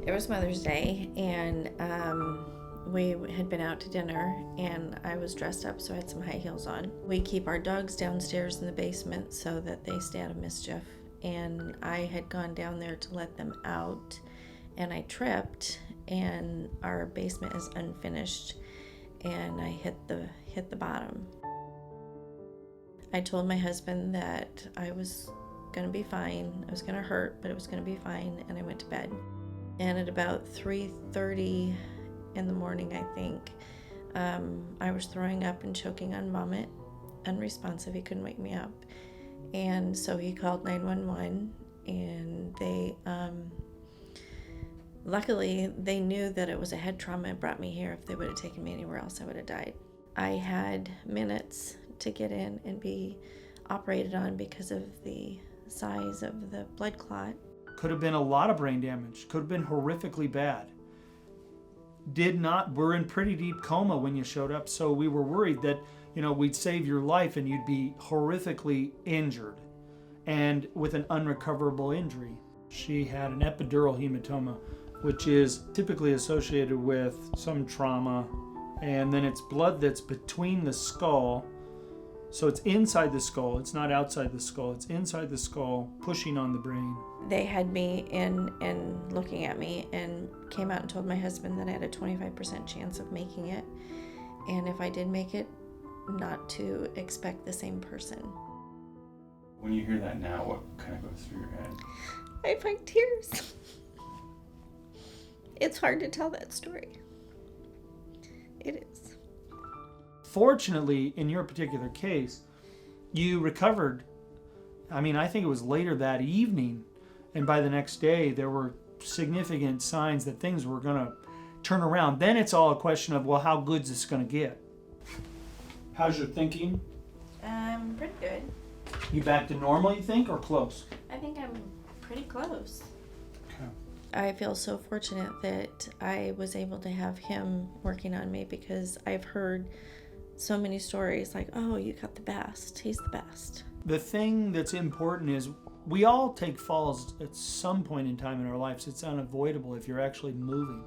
It was Mother's Day, and we had been out to dinner, and I was dressed up, so I had some high heels on. We keep our dogs downstairs in the basement so that they stay out of mischief, and I had gone down there to let them out, and I tripped, and our basement is unfinished, and I hit the bottom. I told my husband that I was going to be fine. I was going to hurt, but it was going to be fine, and I went to bed. And at about 3:30 in the morning, I think, I was throwing up and choking on vomit, unresponsive. He couldn't wake me up. And so he called 911, and they, luckily, they knew that it was a head trauma and brought me here. If they would have taken me anywhere else, I would have died. I had minutes to get in and be operated on because of the size of the blood clot. Could have been a lot of brain damage. Could have been horrifically bad. We're in pretty deep coma when you showed up, so we were worried that, we'd save your life and you'd be horrifically injured and with an unrecoverable injury. She had an epidural hematoma, which is typically associated with some trauma, and then it's blood that's between the skull. So it's inside the skull, it's not outside the skull, it's inside the skull, pushing on the brain. They had me in and looking at me and came out and told my husband that I had a 25% chance of making it. And if I did make it, not to expect the same person. When you hear that now, what kind of goes through your head? I find tears. It's hard to tell that story. It is. Fortunately, in your particular case, you recovered. I think it was later that evening, and by the next day, there were significant signs that things were going to turn around. Then it's all a question of, well, how good's this going to get? How's your thinking? Pretty good. You back to normal, you think, or close? I think I'm pretty close. Okay. I feel so fortunate that I was able to have him working on me, because I've heard so many stories like, oh, you got the best. He's the best. The thing that's important is we all take falls at some point in time in our lives. It's unavoidable if you're actually moving.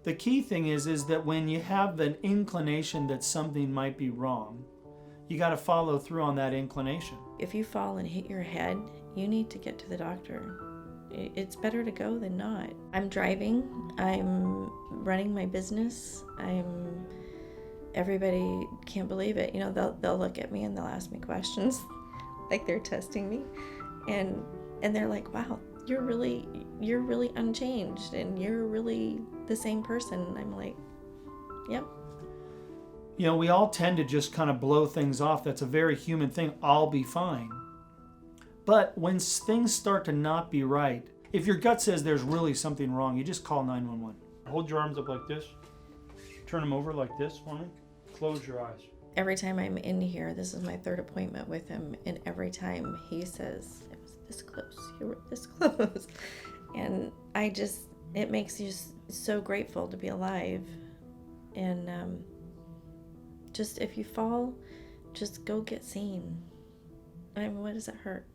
The key thing is that when you have an inclination that something might be wrong, you got to follow through on that inclination. If you fall and hit your head, you need to get to the doctor. It's better to go than not. I'm driving. I'm running my business. Everybody can't believe it. They'll look at me and they'll ask me questions like they're testing me. And they're like, wow, you're really unchanged and you're really the same person. And I'm like, yep. We all tend to just kind of blow things off. That's a very human thing. I'll be fine. But when things start to not be right, if your gut says there's really something wrong, you just call 911. Hold your arms up like this. Turn them over like this for me. Close your eyes. Every time I'm in here, this is my third appointment with him, and every time he says, it was this close, you were this close. And it makes you so grateful to be alive. And just if you fall, just go get seen. What does it hurt?